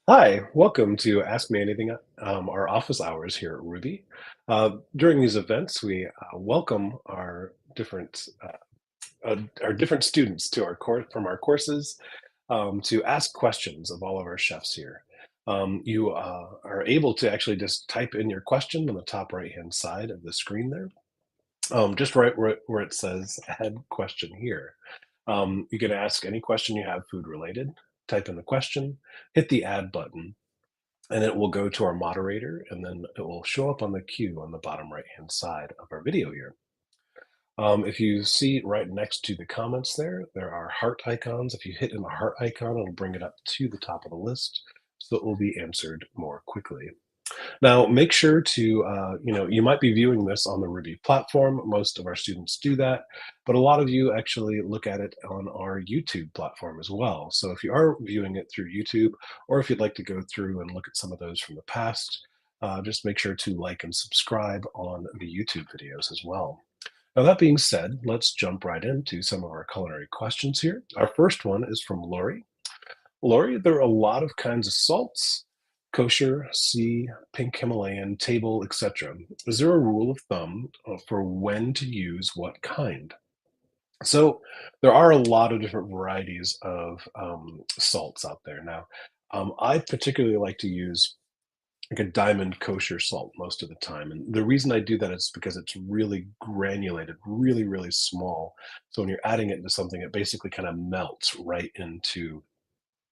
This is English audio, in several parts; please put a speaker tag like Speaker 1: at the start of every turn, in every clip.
Speaker 1: Hi, welcome to Ask Me Anything, our office hours here at Ruby. During these events, we welcome our different students to our course from our courses to ask questions of all of our chefs here. You are able to actually just type in your question on the top right-hand side of the screen there, just right where it says "Add question here." You can ask any question you have food related. Type in the question, hit the add button, and it will go to our moderator, and then it will show up on the queue on the bottom right hand side of our video here. If you see right next to the comments there are heart icons. If you hit in the heart icon, it'll bring it up to the top of the list, so it will be answered more quickly. Now, make sure to, you might be viewing this on the Ruby platform. Most of our students do that, but a lot of you actually look at it on our YouTube platform as well. So if you are viewing it through YouTube, or if you'd like to go through and look at some of those from the past, just make sure to like and subscribe on the YouTube videos as well. Now, that being said, let's jump right into some of our culinary questions here. Our first one is from Lori. Lori, there are a lot of kinds of salts: kosher, sea, pink Himalayan, table, etc. Is there a rule of thumb for when to use what kind? So there are a lot of different varieties of salts out there. Now, I particularly like to use like a diamond kosher salt most of the time. And the reason I do that is because it's really granulated, really, really small. So when you're adding it into something, it basically kind of melts right into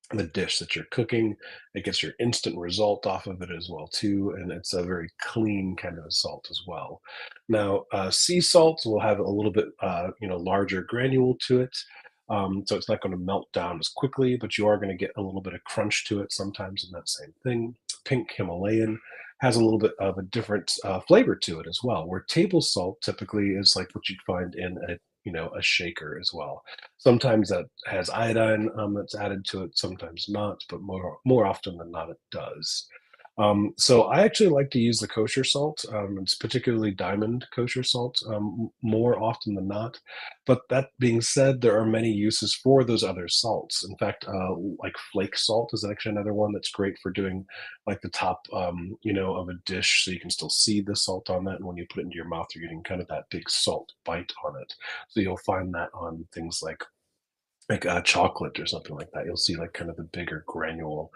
Speaker 1: the dish that you're cooking. It gets your instant result off of it as well too, and it's a very clean kind of salt as well. Now, sea salts will have a little bit, larger granule to it, so it's not going to melt down as quickly, but you are going to get a little bit of crunch to it sometimes in that same thing. Pink Himalayan has a little bit of a different flavor to it as well, where table salt typically is like what you'd find in a shaker as well. Sometimes that has iodine that's added to it, sometimes not, but more often than not, it does. So I actually like to use the kosher salt. It's particularly diamond kosher salt more often than not. But that being said, there are many uses for those other salts. In fact, like flake salt is actually another one that's great for doing like the top, of a dish, so you can still see the salt on that. And when you put it into your mouth, you're getting kind of that big salt bite on it. So you'll find that on things like chocolate or something like that. You'll see like kind of the bigger granule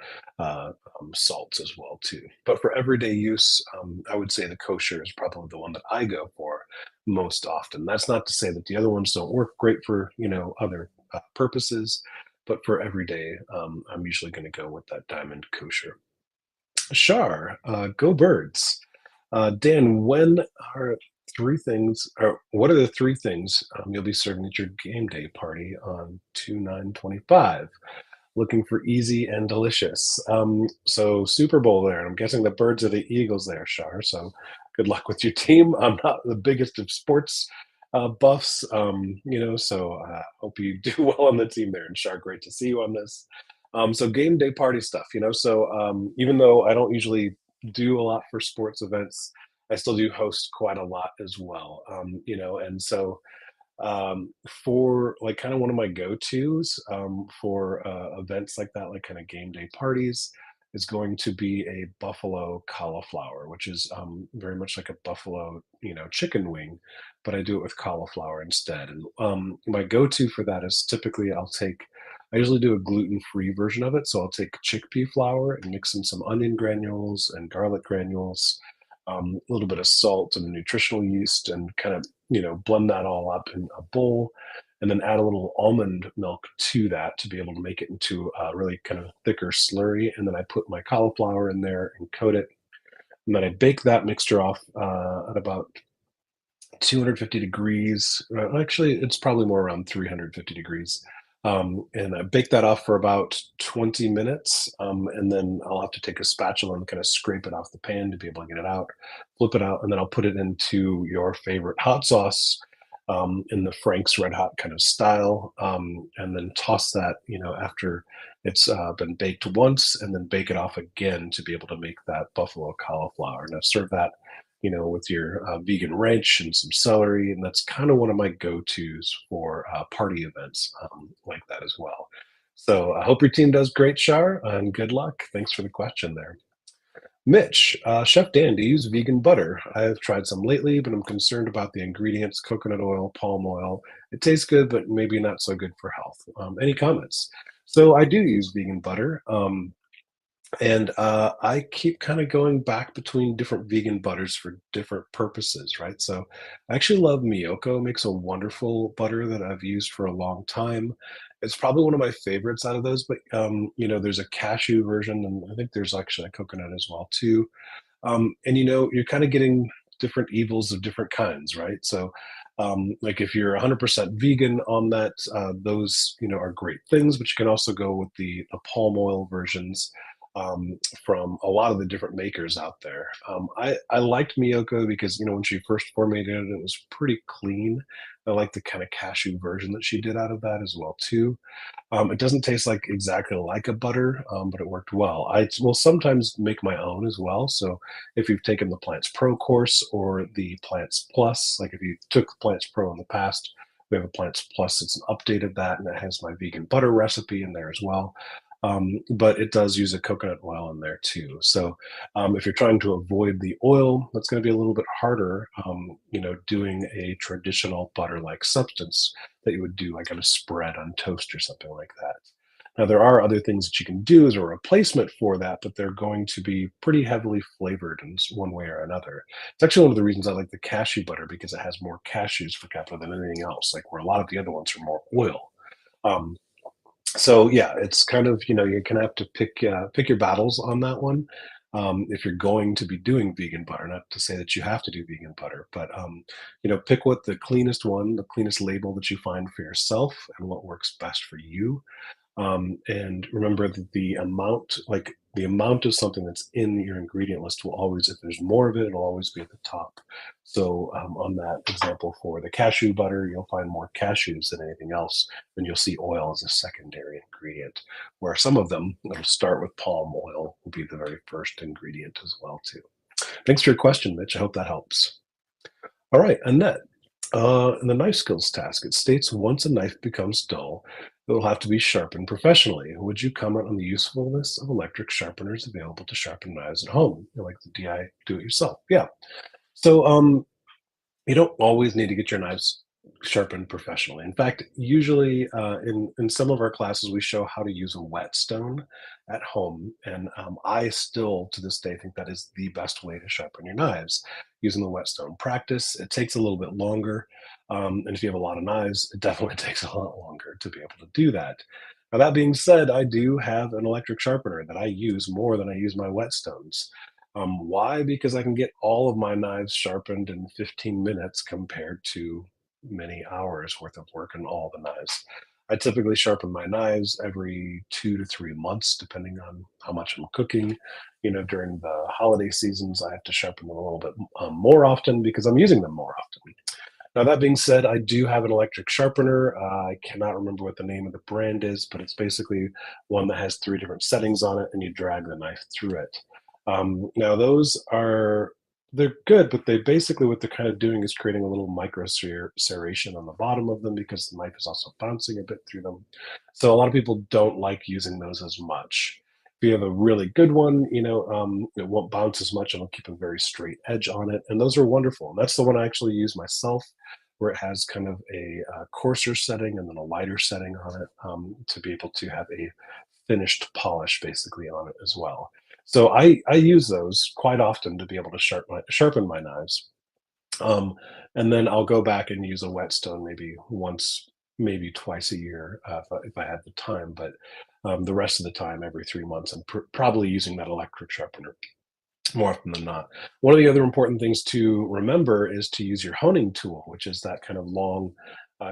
Speaker 1: salts as well too. But for everyday use, I would say the kosher is probably the one that I go for most often. That's not to say that the other ones don't work great for other purposes, but for everyday, I'm usually going to go with that diamond kosher. Shar, go birds. Dan, when are three things, or what are the three things you'll be serving at your game day party on 2/9/25? Looking for easy and delicious. So Super Bowl there, and I'm guessing the birds are the Eagles there, Shar. So good luck with your team. I'm not the biggest of sports buffs, so hope you do well on the team there. And Shar, great to see you on this. So game day party stuff, So even though I don't usually do a lot for sports events, I still do host quite a lot as well. And so for like kind of one of my go-tos for events like that, like kind of game day parties, is going to be a buffalo cauliflower, which is very much like a buffalo, chicken wing, but I do it with cauliflower instead. And my go-to for that is typically I usually do a gluten-free version of it. So I'll take chickpea flour and mix in some onion granules and garlic granules, a little bit of salt and nutritional yeast, and kind of blend that all up in a bowl, and then add a little almond milk to that to be able to make it into a really kind of thicker slurry. And then I put my cauliflower in there and coat it. And then I bake that mixture off at about 250 degrees. Actually, it's probably more around 350 degrees. And I bake that off for about 20 minutes. And then I'll have to take a spatula and kind of scrape it off the pan to be able to get it out, flip it out, and then I'll put it into your favorite hot sauce in the Frank's Red Hot kind of style. And then toss that, after it's been baked once, and then bake it off again to be able to make that buffalo cauliflower. Now, serve that with your vegan ranch and some celery. And that's kind of one of my go tos for party events like that as well. So I hope your team does great, Shar, and good luck. Thanks for the question there. Mitch, Chef Dan, do you use vegan butter? I've tried some lately, but I'm concerned about the ingredients: coconut oil, palm oil. It tastes good, but maybe not so good for health. Any comments? So I do use vegan butter. And I keep kind of going back between different vegan butters for different purposes, right? So I actually love Miyoko, makes a wonderful butter that I've used for a long time. It's probably one of my favorites out of those, but there's a cashew version, and I think there's actually a coconut as well too. And you're kind of getting different evils of different kinds, right? So, like if you're 100% vegan on that, those are great things. But you can also go with the palm oil versions from a lot of the different makers out there. I liked Miyoko because when she first formulated it, it was pretty clean. I like the kind of cashew version that she did out of that as well too. It doesn't taste like exactly like a butter, but it worked well. I will sometimes make my own as well. So if you've taken the Plants Pro course or the Plants Plus, like if you took Plants Pro in the past, we have a Plants Plus. It's an updated that, and it has my vegan butter recipe in there as well. But it does use a coconut oil in there too. So if you're trying to avoid the oil, that's going to be a little bit harder. Doing a traditional butter-like substance that you would do like on a spread on toast or something like that. Now, there are other things that you can do as a replacement for that, but they're going to be pretty heavily flavored in one way or another. It's actually one of the reasons I like the cashew butter because it has more cashews per capita than anything else, like where a lot of the other ones are more oil. Um, so yeah, it's kind of you can have to pick your battles on that one. If you're going to be doing vegan butter, not to say that you have to do vegan butter, but pick what the cleanest one, the cleanest label that you find for yourself, and what works best for you. And remember that the amount of something that's in your ingredient list will always, if there's more of it, it'll always be at the top. So on that example for the cashew butter, you'll find more cashews than anything else. Then you'll see oil as a secondary ingredient, where some of them that'll start with palm oil will be the very first ingredient as well too. Thanks for your question, Mitch. I hope that helps. All right, Annette. In the knife skills task, it states once a knife becomes dull, it will have to be sharpened professionally. Would you comment on the usefulness of electric sharpeners available to sharpen knives at home, like the DI do-it-yourself? Yeah. So, you don't always need to get your knives sharpened professionally. In fact, usually in some of our classes, we show how to use a whetstone at home, and I still to this day think that is the best way to sharpen your knives using the whetstone. Practice it takes a little bit longer, and if you have a lot of knives, it definitely takes a lot longer to be able to do that. Now that being said, I do have an electric sharpener that I use more than I use my whetstones. Why? Because I can get all of my knives sharpened in 15 minutes compared to many hours worth of work on all the knives. I typically sharpen my knives every 2 to 3 months, depending on how much I'm cooking. During the holiday seasons, I have to sharpen them a little bit more often because I'm using them more often. Now, that being said, I do have an electric sharpener. I cannot remember what the name of the brand is, but it's basically one that has three different settings on it, and you drag the knife through it. Now, they're good, but they basically what they're kind of doing is creating a little micro serration on the bottom of them because the knife is also bouncing a bit through them. So a lot of people don't like using those as much. If you have a really good one, it won't bounce as much and it'll keep a very straight edge on it. And those are wonderful. And that's the one I actually use myself, where it has kind of a coarser setting and then a lighter setting on it to be able to have a finished polish basically on it as well. So I use those quite often to be able to sharpen my knives. Um, and then I'll go back and use a whetstone maybe once, maybe twice a year if I have the time. But the rest of the time, every 3 months, I'm probably using that electric sharpener more often than not. One of the other important things to remember is to use your honing tool, which is that kind of long,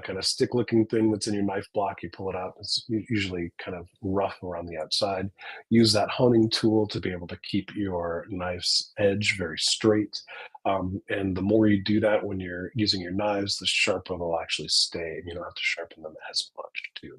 Speaker 1: kind of stick looking thing that's in your knife block. You pull it out, it's usually kind of rough around the outside. Use that honing tool to be able to keep your knife's edge very straight. And the more you do that when you're using your knives, the sharper they'll actually stay, and you don't have to sharpen them as much, too.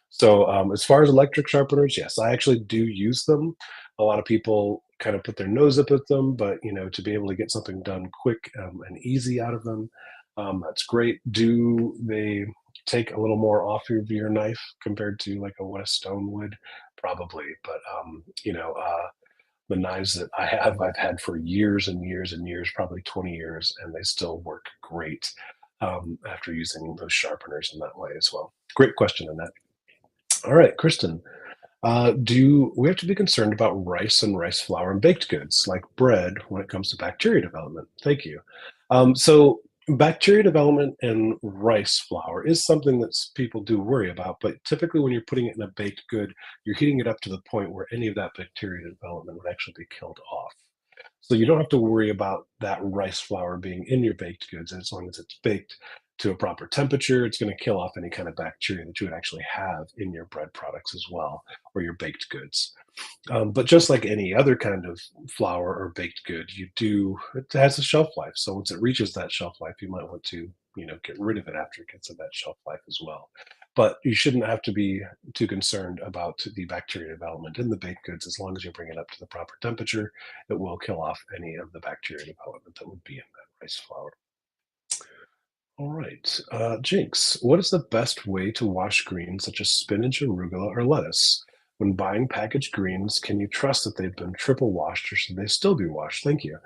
Speaker 1: So, as far as electric sharpeners, yes, I actually do use them. A lot of people kind of put their nose up at them, but to be able to get something done quick and easy out of them, that's great. Do they take a little more off of your knife compared to like a what a stone would, probably. But the knives that I have, I've had for years and years and years, probably 20 years, and they still work great after using those sharpeners in that way as well. Great question, Annette. All right, Kristen, do we have to be concerned about rice and rice flour and baked goods like bread when it comes to bacteria development? Thank you. So, bacteria development in rice flour is something that people do worry about, but typically when you're putting it in a baked good, you're heating it up to the point where any of that bacteria development would actually be killed off. So you don't have to worry about that rice flour being in your baked goods. As long as it's baked to a proper temperature, it's going to kill off any kind of bacteria that you would actually have in your bread products as well, or your baked goods. But just like any other kind of flour or baked good, it has a shelf life. So once it reaches that shelf life, you might want to, get rid of it after it gets to that shelf life as well. But you shouldn't have to be too concerned about the bacteria development in the baked goods. As long as you bring it up to the proper temperature, it will kill off any of the bacteria development that would be in that rice flour. All right. Jinx, what is the best way to wash greens such as spinach, arugula, or lettuce? When buying packaged greens, can you trust that they've been triple washed or should they still be washed? Thank you.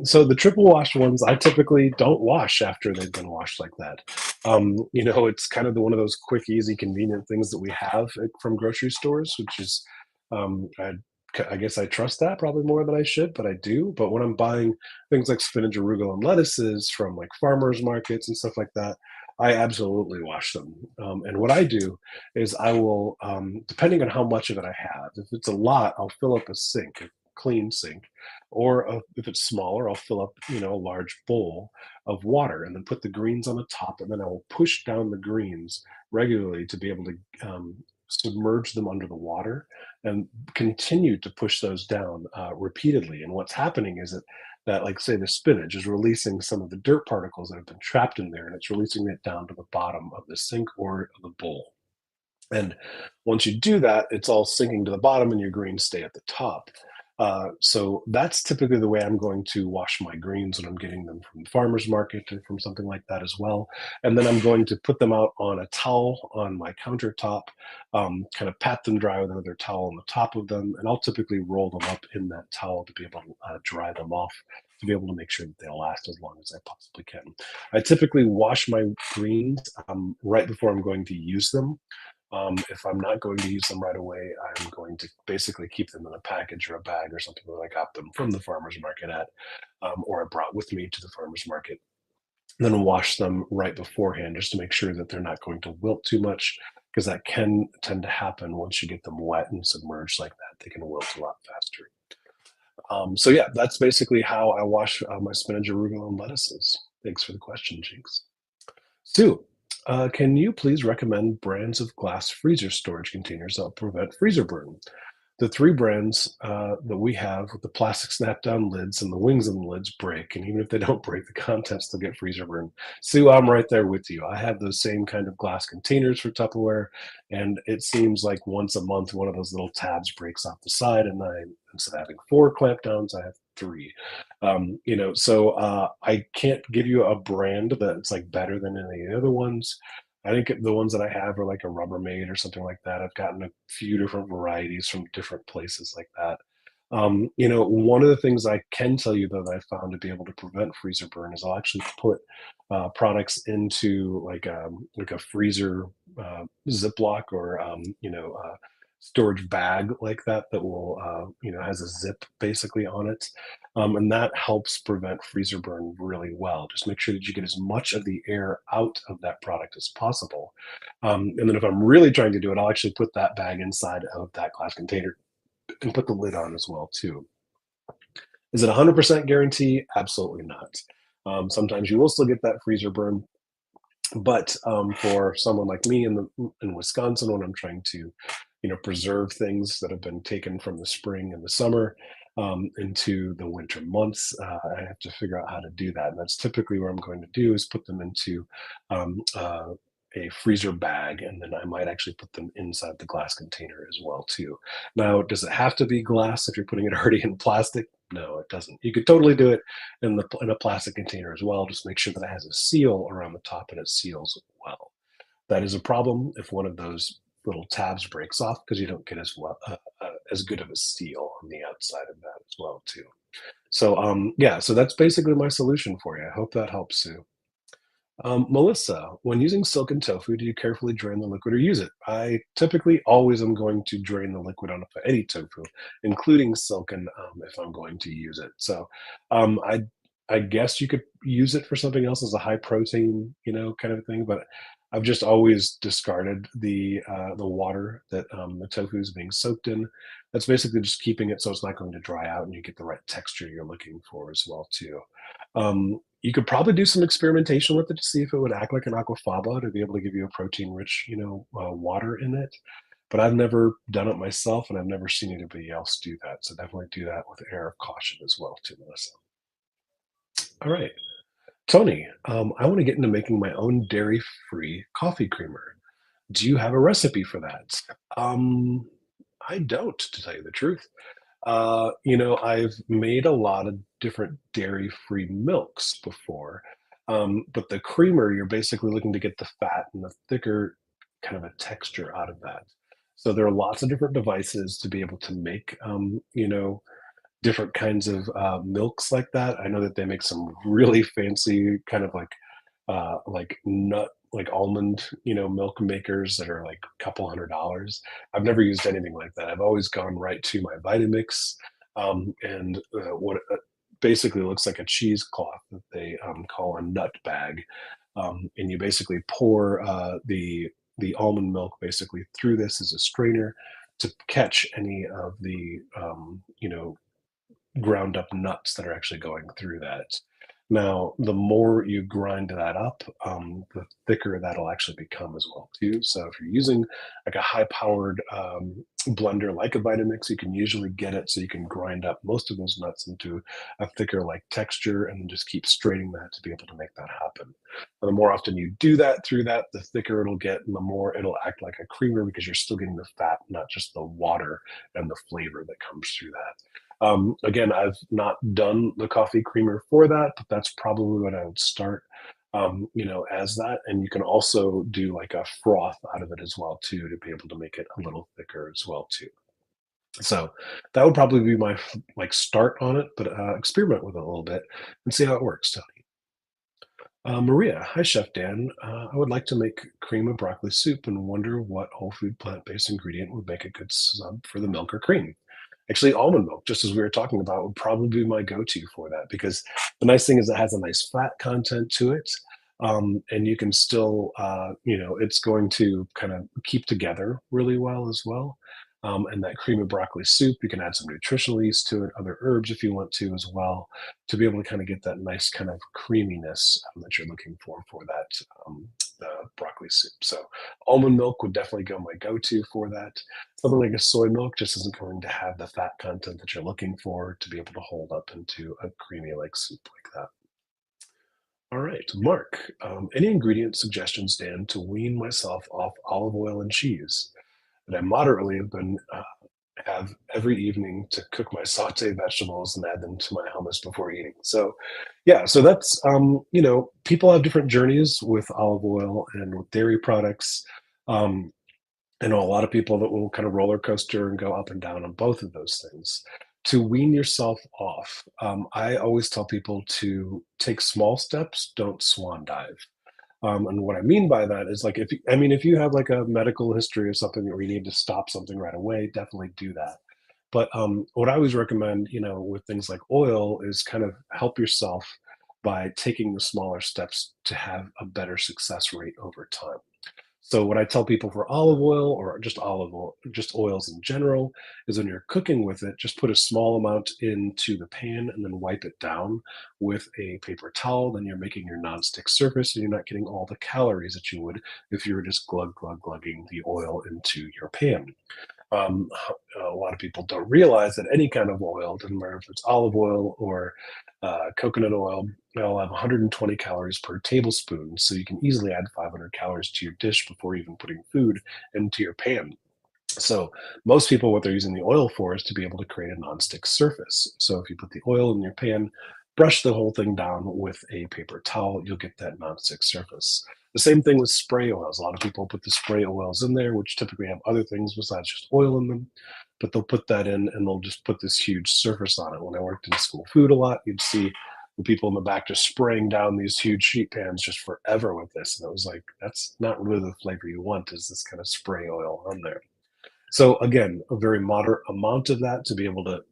Speaker 1: So the triple washed ones, I typically don't wash after they've been washed like that. It's kind of one of those quick, easy, convenient things that we have from grocery stores, which is, I guess I trust that probably more than I should, but I do. But when I'm buying things like spinach, arugula, and lettuces from like farmers markets and stuff like that, I absolutely wash them. And what I do is I will, depending on how much of it I have, if it's a lot, I'll fill up a sink, a clean sink, or if it's smaller, I'll fill up, a large bowl of water and then put the greens on the top, and then I will push down the greens regularly to be able to submerge them under the water and continue to push those down repeatedly. And what's happening is that, like, say, the spinach is releasing some of the dirt particles that have been trapped in there, and it's releasing it down to the bottom of the sink or the bowl. And once you do that, it's all sinking to the bottom, and your greens stay at the top. So that's typically the way I'm going to wash my greens when I'm getting them from the farmer's market or from something like that as well. And then I'm going to put them out on a towel on my countertop, kind of pat them dry with another towel on the top of them. And I'll typically roll them up in that towel to be able to dry them off, to be able to make sure that they'll last as long as I possibly can. I typically wash my greens right before I'm going to use them. If I'm not going to use them right away, I'm going to basically keep them in a package or a bag or something that I got them from the farmer's market at, or I brought with me to the farmer's market. Then wash them right beforehand just to make sure that they're not going to wilt too much, because that can tend to happen once you get them wet and submerged like that. They can wilt a lot faster. So yeah, that's basically how I wash my spinach, arugula, and lettuces. Thanks for the question, Jinx. Sue, can you please recommend brands of glass freezer storage containers that will prevent freezer burn? The three brands that we have with the plastic snap down lids and the wings on the lids break. And even if they don't break, the contents still get freezer burn. Sue, I'm right there with you. I have those same kind of glass containers for Tupperware. And it seems like once a month, one of those little tabs breaks off the side. And instead of having four clamp downs, I have three. So I can't give you a brand that's like better than any of the other ones. I think the ones that I have are like a Rubbermaid or something like that. I've gotten a few different varieties from different places like that. One of the things I can tell you though that I found to be able to prevent freezer burn is I'll actually put products into like a freezer Ziploc or storage bag like that that will has a zip basically on it, and that helps prevent freezer burn really well. Just make sure that you get as much of the air out of that product as possible, and then if I'm really trying to do it, I'll actually put that bag inside of that glass container and put the lid on as well too. Is it 100% guarantee? Absolutely not. Sometimes you will still get that freezer burn, but for someone like me in Wisconsin, when I'm trying to, preserve things that have been taken from the spring and the summer into the winter months, I have to figure out how to do that. And that's typically what I'm going to do is put them into um, uh, a freezer bag, and then I might actually put them inside the glass container as well too. Now, does it have to be glass if you're putting it already in plastic? No, it doesn't. You could totally do it in a plastic container as well. Just make sure that it has a seal around the top and it seals well. That is a problem if one of those little tabs breaks off because you don't get as good of a seal on the outside of that as well too. So yeah, so that's basically my solution for you. I hope that helps, Sue. Melissa, when using silken tofu, do you carefully drain the liquid or use it? I typically always am going to drain the liquid on any tofu, including silken, if I'm going to use it. So um, I I guess you could use it for something else as a high protein, kind of thing. But I've just always discarded the water that the tofu is being soaked in. That's basically just keeping it so it's not going to dry out and you get the right texture you're looking for as well too. You could probably do some experimentation with it to see if it would act like an aquafaba to be able to give you a protein-rich, water in it. But I've never done it myself, and I've never seen anybody else do that. So definitely do that with an air of caution as well, too, Melissa. All right, Tony. I want to get into making my own dairy-free coffee creamer. Do you have a recipe for that? Um, I don't, to tell you the truth. I've made a lot of different dairy-free milks before, but the creamer, you're basically looking to get the fat and the thicker kind of a texture out of that. So there are lots of different devices to be able to make, different kinds of milks like that. I know that they make some really fancy kind of like nut like almond milk makers that are like a couple $100. I've never used anything like that. I've always gone right to my Vitamix, and what basically looks like a cheesecloth that they call a nut bag, and you basically pour the almond milk basically through this as a strainer to catch any of the ground up nuts that are actually going through that. Now, the more you grind that up, the thicker that'll actually become as well too. So if you're using like a high-powered blender like a Vitamix, you can usually get it so you can grind up most of those nuts into a thicker like texture, and then just keep straining that to be able to make that happen. And the more often you do that through that, the thicker it'll get, and the more it'll act like a creamer because you're still getting the fat, not just the water and the flavor that comes through that. Again, I've not done the coffee creamer for that, but that's probably what I would start, as that. And you can also do like a froth out of it as well too, to be able to make it a little thicker as well too. So that would probably be my like start on it, but experiment with it a little bit and see how it works, Tony. Maria, hi Chef Dan. I would like to make cream of broccoli soup and wonder what whole food plant-based ingredient would make a good sub for the milk or cream. Actually, almond milk, just as we were talking about, would probably be my go-to for that because the nice thing is it has a nice fat content to it. And you can still, it's going to kind of keep together really well as well. And that cream of broccoli soup, you can add some nutritional yeast to it, other herbs if you want to as well, to be able to kind of get that nice kind of creaminess that you're looking for that the broccoli soup. So almond milk would definitely go my go-to for that. Something like a soy milk just isn't going to have the fat content that you're looking for to be able to hold up into a creamy like soup like that. All right, Mark, any ingredient suggestions, Dan, to wean myself off olive oil and cheese that I moderately have been have every evening to cook my sauté vegetables and add them to my hummus before eating. So, yeah, so that's people have different journeys with olive oil and with dairy products. Um, I know a lot of people that will kind of roller coaster and go up and down on both of those things. To wean yourself off, I always tell people to take small steps, don't swan dive. And what I mean by that is like if you have like a medical history or something where you need to stop something right away, definitely do that. But what I always recommend, with things like oil, is kind of help yourself by taking the smaller steps to have a better success rate over time. So what I tell people for olive oil or just olive oil, just oils in general, is when you're cooking with it, just put a small amount into the pan and then wipe it down with a paper towel. Then you're making your nonstick surface and you're not getting all the calories that you would if you were just glugging the oil into your pan. Um, a lot of people don't realize that any kind of oil, doesn't matter if it's olive oil or coconut oil, they'll have 120 calories per tablespoon. So you can easily add 500 calories to your dish before even putting food into your pan. So most people, what they're using the oil for is to be able to create a nonstick surface. So if you put the oil in your pan, brush the whole thing down with a paper towel. You'll get that nonstick surface. The same thing with spray oils. A lot of people put the spray oils in there, which typically have other things besides just oil in them, but they'll put that in and they'll just put this huge surface on it. When I worked in school food a lot, you'd see the people in the back just spraying down these huge sheet pans just forever with this. And it was like, that's not really the flavor you want, is this kind of spray oil on there. So again, a very moderate amount of that to be able to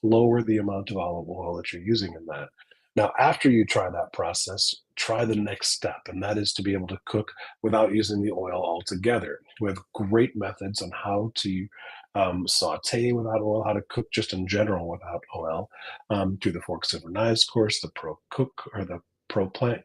Speaker 1: lower the amount of olive oil that you're using in that. Now, after you try that process, try the next step, and that is to be able to cook without using the oil altogether. We have great methods on how to saute without oil, how to cook just in general without oil, through the Forks Over Knives course, the Pro Cook or the Pro Plant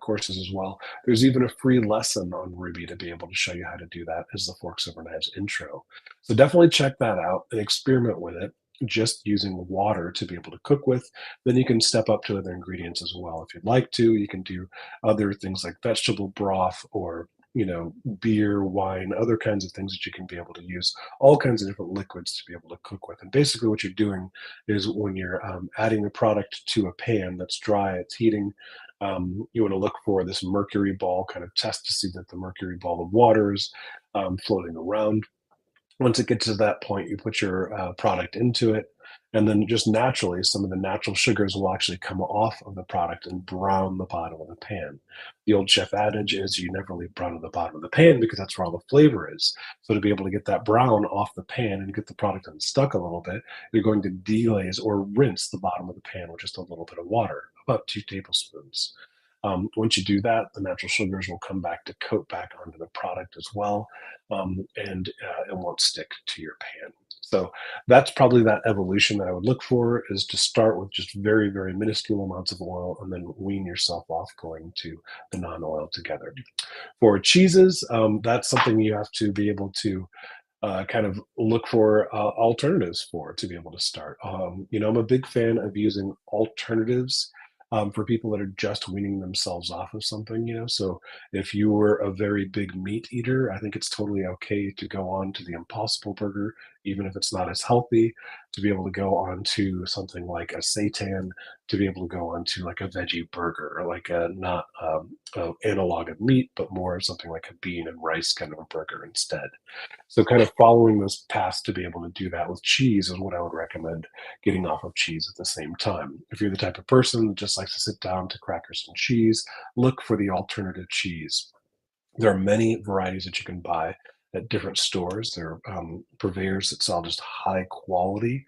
Speaker 1: courses as well. There's even a free lesson on Ruby to be able to show you how to do that as the Forks Over Knives intro. So definitely check that out and experiment with it, just using water to be able to cook with. Then you can step up to other ingredients as well. If you'd like to, you can do other things like vegetable broth or beer, wine, other kinds of things that you can be able to use, all kinds of different liquids to be able to cook with. And basically, what you're doing is when you're adding the product to a pan that's dry, it's heating. You want to look for this mercury ball, kind of test to see that the mercury ball of water is floating around. Once it gets to that point, you put your product into it, and then just naturally, some of the natural sugars will actually come off of the product and brown the bottom of the pan. The old chef adage is you never leave brown at the bottom of the pan because that's where all the flavor is. So to be able to get that brown off the pan and get the product unstuck a little bit, you're going to deglaze or rinse the bottom of the pan with just a little bit of water, about 2 tablespoons. Once you do that, the natural sugars will come back to coat back onto the product as well, and it won't stick to your pan. So that's probably that evolution that I would look for, is to start with just very, very minuscule amounts of oil and then wean yourself off going to the non-oil together. For cheeses, that's something you have to be able to kind of look for alternatives for to be able to start. I'm a big fan of using alternatives for people that are just weaning themselves off of something. So if you were a very big meat eater, I think it's totally okay to go on to the Impossible Burger, even if it's not as healthy, to be able to go on to something like a seitan, to be able to go on to like a veggie burger, or like a not analog of meat, but more of something like a bean and rice kind of a burger instead. So kind of following those paths to be able to do that with cheese is what I would recommend, getting off of cheese at the same time. If you're the type of person that just likes to sit down to crackers and cheese, look for the alternative cheese. There are many varieties that you can buy at different stores. There are purveyors that sell just high quality,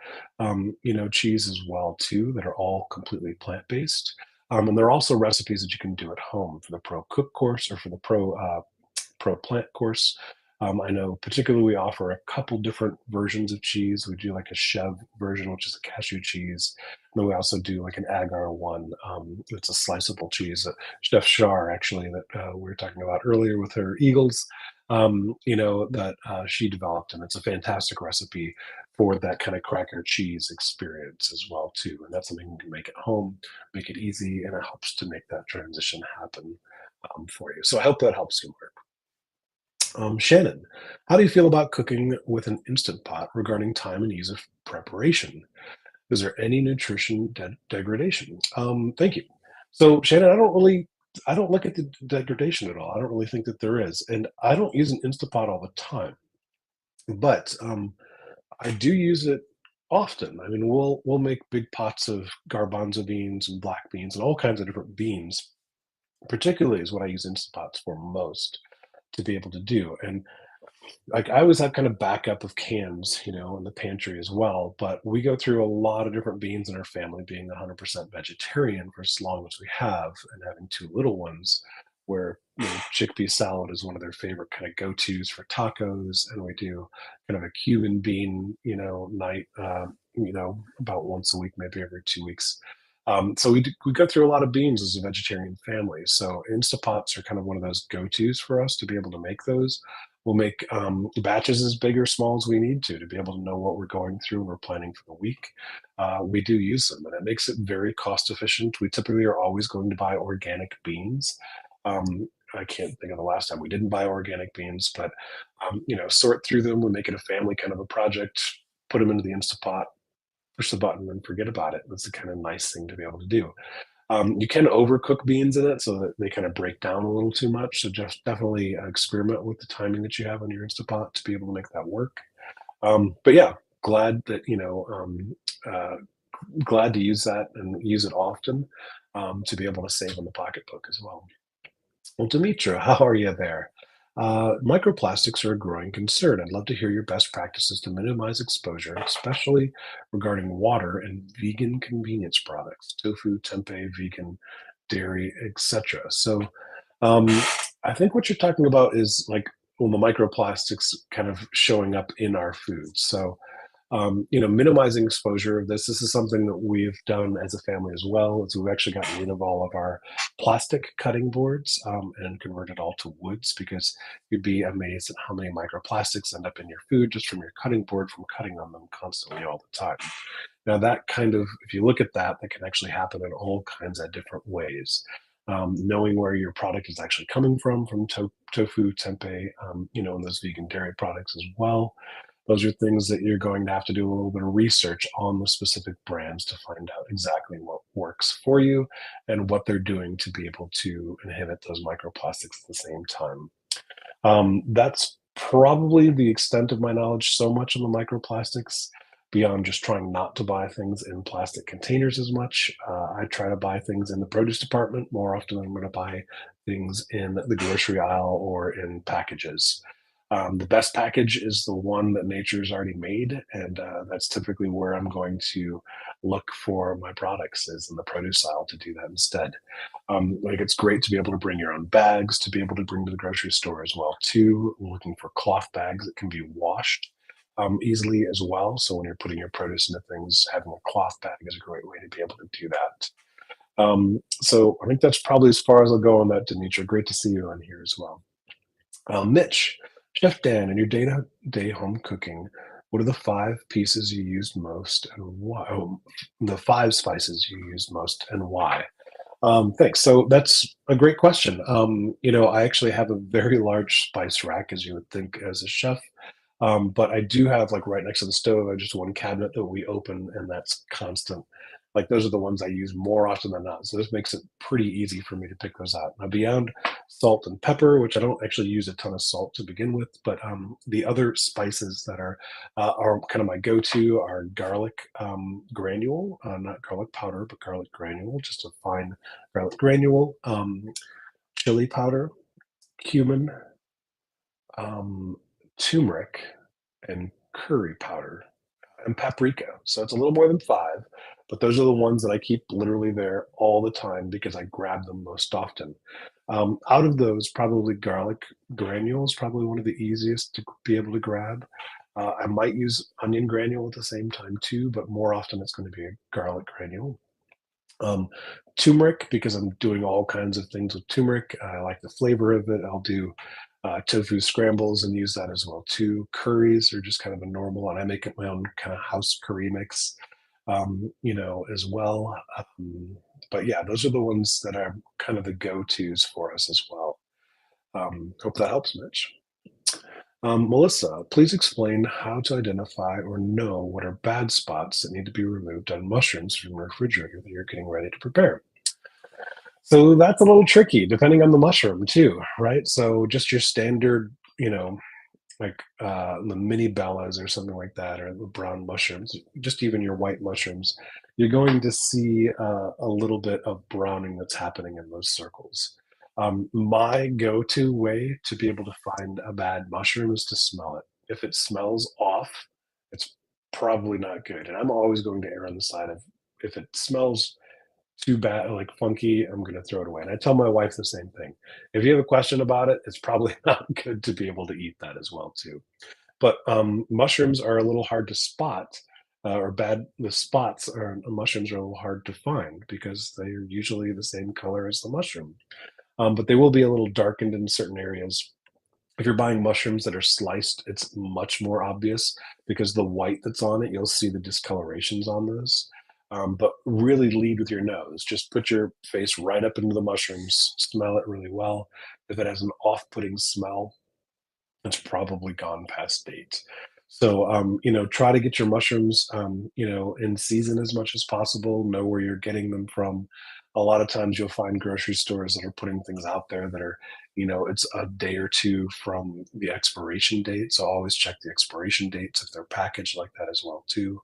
Speaker 1: cheese as well too, that are all completely plant-based. And there are also recipes that you can do at home for the Pro Cook course or for the Pro Plant course. I know particularly we offer a couple different versions of cheese. We do like a Chev version, which is a cashew cheese. And then we also do like an agar one. It's a sliceable cheese that Chef Shar actually that we were talking about earlier with her eagles. That she developed, and it's a fantastic recipe for that kind of cracker cheese experience as well too. And that's something you can make at home, make it easy, and it helps to make that transition happen for you. So I hope that helps you, Mark. Shannon, how do you feel about cooking with an instant pot regarding time and ease of preparation? Is there any nutrition degradation? Thank you. So, Shannon, I don't look at the degradation at all. I don't really think that there is, and I don't use an instant pot all the time, but I do use it often. I mean, we'll make big pots of garbanzo beans and black beans and all kinds of different beans. Particularly is what I use instant pots for most to be able to do. And like I always have kind of backup of cans, in the pantry as well. But we go through a lot of different beans in our family, being 100% vegetarian for as long as we have, and having two little ones, where chickpea salad is one of their favorite kind of go-tos for tacos, and we do kind of a Cuban bean, night, about once a week, maybe every 2 weeks. So we go through a lot of beans as a vegetarian family. So Instapots are kind of one of those go-tos for us to be able to make those. We'll make batches as big or small as we need to be able to know what we're going through and we're planning for the week. We do use them, and it makes it very cost efficient. We typically are always going to buy organic beans. I can't think of the last time we didn't buy organic beans, but sort through them. We make it a family kind of a project. Put them into the Instapot, push the button and forget about it. That's a kind of nice thing to be able to do. You can overcook beans in it so that they kind of break down a little too much. So just definitely experiment with the timing that you have on your Instapot to be able to make that work. But yeah, glad that uh, glad to use that and use it often to be able to save on the pocketbook as well. Well, Demetra, how are you there? Microplastics are a growing concern. I'd love to hear your best practices to minimize exposure, especially regarding water and vegan convenience products, tofu, tempeh, vegan, dairy, etc. So, um, I think what you're talking about is like well, the microplastics kind of showing up in our food. So, minimizing exposure of this. This is something that we've done as a family as well. Is we've actually gotten rid of all of our plastic cutting boards and converted all to woods because you'd be amazed at how many microplastics end up in your food just from your cutting board from cutting on them constantly all the time. Now, that kind of, if you look at that, that can actually happen in all kinds of different ways. Knowing where your product is actually coming from tofu, tempeh, and those vegan dairy products as well, those are things that you're going to have to do a little bit of research on the specific brands to find out exactly what works for you and what they're doing to be able to inhibit those microplastics at the same time. That's probably the extent of my knowledge so much on the microplastics beyond just trying not to buy things in plastic containers as much. I try to buy things in the produce department more often than I'm going to buy things in the grocery aisle or in packages. The best package is the one that nature's already made, and that's typically where I'm going to look for my products is in the produce aisle to do that instead. Like it's great to be able to bring your own bags to be able to bring to the grocery store as well too. Looking for cloth bags that can be washed easily as well. So when you're putting your produce into things, having a cloth bag is a great way to be able to do that. So I think that's probably as far as I'll go on that, Demetra. Great to see you on here as well. Mitch, Chef Dan, in your day-to-day home cooking, what are the five pieces you used most and why? Oh, the five spices you used most and why? Thanks. So that's a great question. I actually have a very large spice rack, as you would think as a chef. But I do have like right next to the stove, I just one cabinet that we open and that's constant. Like those are the ones I use more often than not. So this makes it pretty easy for me to pick those out. Now beyond salt and pepper, which I don't actually use a ton of salt to begin with, but the other spices that are kind of my go-to are garlic granule, not garlic powder, but garlic granule, just a fine garlic granule, chili powder, cumin, um, turmeric, and curry powder and paprika. So it's a little more than five, but those are the ones that I keep literally there all the time because I grab them most often. Out of those, probably garlic granules, probably one of the easiest to be able to grab. I might use onion granule at the same time too, but more often it's going to be a garlic granule. Um, Turmeric, because I'm doing all kinds of things with turmeric. I like the flavor of it. I'll do tofu scrambles and use that as well too. Curries are just kind of a normal, and I make it my own kind of house curry mix, as well. But yeah, those are the ones that are kind of the go-tos for us as well. Hope that helps, Mitch. Melissa, please explain how to identify or know what are bad spots that need to be removed on mushrooms from a refrigerator that you're getting ready to prepare. So that's a little tricky, depending on the mushroom too, right? So just your standard, like the mini bellas or something like that, or the brown mushrooms, just even your white mushrooms, you're going to see a little bit of browning that's happening in those circles. My go-to way to be able to find a bad mushroom is to smell it. If it smells off, it's probably not good. And I'm always going to err on the side of if it smells too bad, like funky, I'm going to throw it away. And I tell my wife the same thing. If you have a question about it, it's probably not good to be able to eat that as well too. But mushrooms are a little hard to spot, or bad. The spots are mushrooms are a little hard to find because they're usually the same color as the mushroom. But they will be a little darkened in certain areas. If you're buying mushrooms that are sliced, it's much more obvious because the white that's on it, you'll see the discolorations on those. But really lead with your nose. Just put your face right up into the mushrooms, smell it really well. If it has an off putting smell, it's probably gone past date. So, try to get your mushrooms, in season as much as possible. Know where you're getting them from. A lot of times you'll find grocery stores that are putting things out there that are, it's a day or two from the expiration date. So always check the expiration dates if they're packaged like that as well too.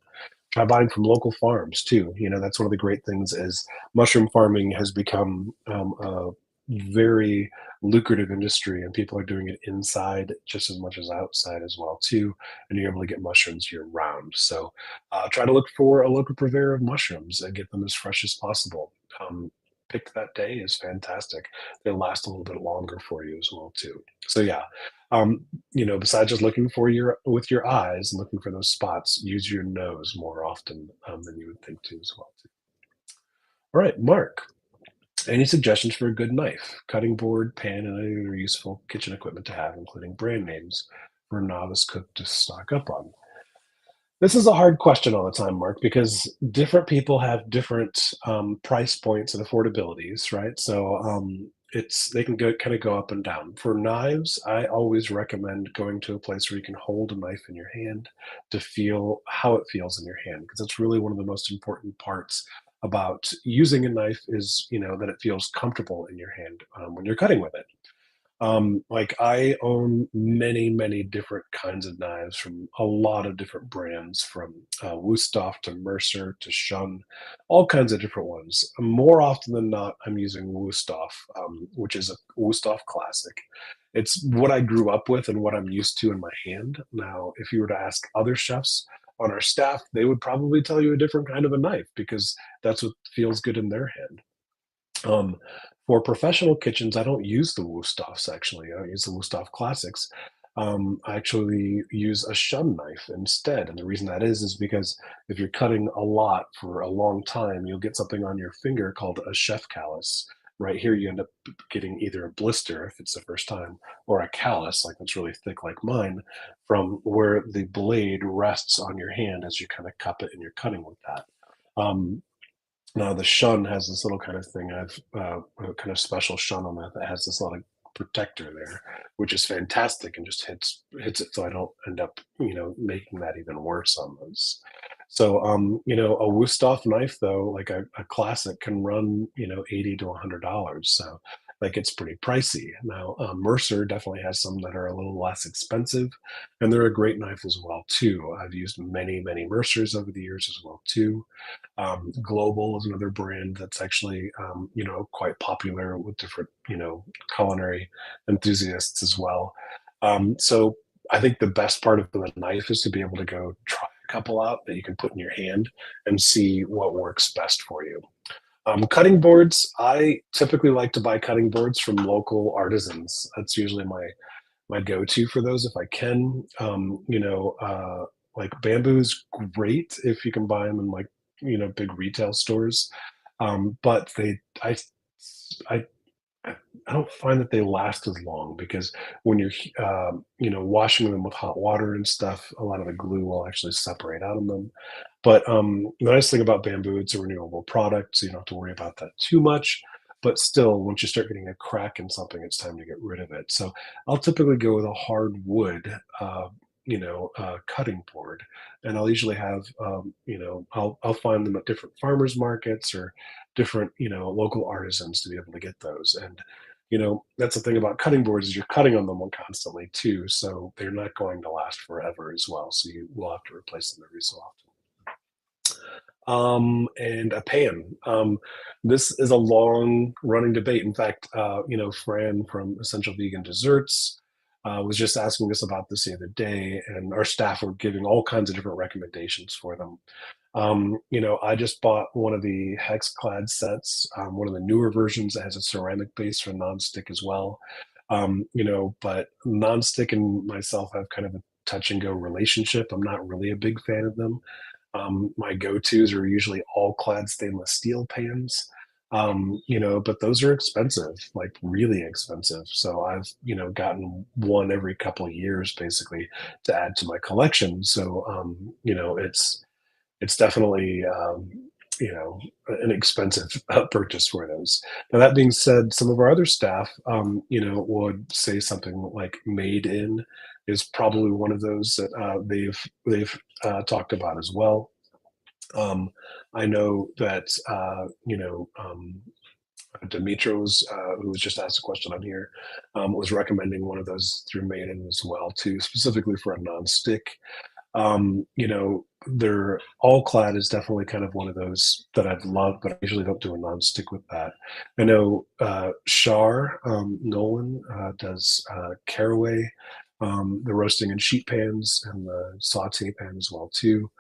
Speaker 1: Try buying from local farms too. That's one of the great things is mushroom farming has become a very lucrative industry, and people are doing it inside just as much as outside as well too. And you're able to get mushrooms year round. So try to look for a local purveyor of mushrooms and get them as fresh as possible. Pick that day is fantastic. They'll last a little bit longer for you as well too. So yeah, um, besides just looking for your with your eyes and looking for those spots, use your nose more often than you would think to as well. Too. All right, Mark. Any suggestions for a good knife, cutting board, pan, and any other useful kitchen equipment to have, including brand names for a novice cook to stock up on? This is a hard question all the time, Mark, because different people have different price points and affordabilities, right? So they can go kind of go up and down. For knives, I always recommend going to a place where you can hold a knife in your hand to feel how it feels in your hand, because that's really one of the most important parts about using a knife is that it feels comfortable in your hand when you're cutting with it. Like I own many, many different kinds of knives from a lot of different brands, from Wusthof to Mercer to Shun, all kinds of different ones. More often than not, I'm using Wusthof, which is a Wusthof classic. It's what I grew up with and what I'm used to in my hand. Now, if you were to ask other chefs on our staff, they would probably tell you a different kind of a knife because that's what feels good in their hand. Um, for professional kitchens, I don't use the Wusthoфs actually. I don't use the Wusthof Classics. I actually use a shun knife instead. And the reason that is because if you're cutting a lot for a long time, you'll get something on your finger called a chef callus. Right here, you end up getting either a blister if it's the first time, or a callus, like that's really thick, like mine, from where the blade rests on your hand as you kind of cup it and you're cutting with that. Um, Now the shun has this little kind of thing. I've a kind of special shun on that has this little protector there, which is fantastic and just hits it so I don't end up making that even worse on those. So a Wusthof knife though, like a classic, can run $80 to $100. So like it's pretty pricey. Now Mercer definitely has some that are a little less expensive, and they're a great knife as well too. I've used many many Mercers over the years as well too. Global is another brand that's actually, quite popular with different, culinary enthusiasts as well. So I think the best part of the knife is to be able to go try a couple out that you can put in your hand and see what works best for you. Cutting boards, I typically like to buy cutting boards from local artisans. That's usually my go-to for those if I can. Like bamboo's great if you can buy them in like big retail stores, but I I don't find that they last as long because when you're washing them with hot water and stuff, a lot of the glue will actually separate out of them. But the nice thing about bamboo, it's a renewable product, so you don't have to worry about that too much. But still, once you start getting a crack in something, it's time to get rid of it. So I'll typically go with a hardwood, cutting board, and I'll usually have, I'll find them at different farmers markets or different, local artisans to be able to get those. And that's the thing about cutting boards is you're cutting on them constantly too, so they're not going to last forever as well. So you will have to replace them every so often. And a pan. This is a long running debate. In fact, Fran from Essential Vegan Desserts was just asking us about this the other day, and our staff were giving all kinds of different recommendations for them. I just bought one of the Hexclad sets, one of the newer versions that has a ceramic base for nonstick as well. But nonstick and myself have kind of a touch and go relationship. I'm not really a big fan of them. My go-tos are usually all clad stainless steel pans. But those are expensive, like really expensive. So I've, gotten one every couple of years basically to add to my collection. So, it's definitely, an expensive purchase for those. Now, that being said, some of our other staff, would say something like made in. is probably one of those that they've talked about as well. Um, I know that Demetrios, who was just asked a question on here, was recommending one of those through Maiden as well, too, specifically for a non-stick. Their all clad is definitely kind of one of those that I've loved, but I usually don't do a non-stick with that. I know Shar Nolan does caraway, the roasting and sheet pans and the saute pan as well too.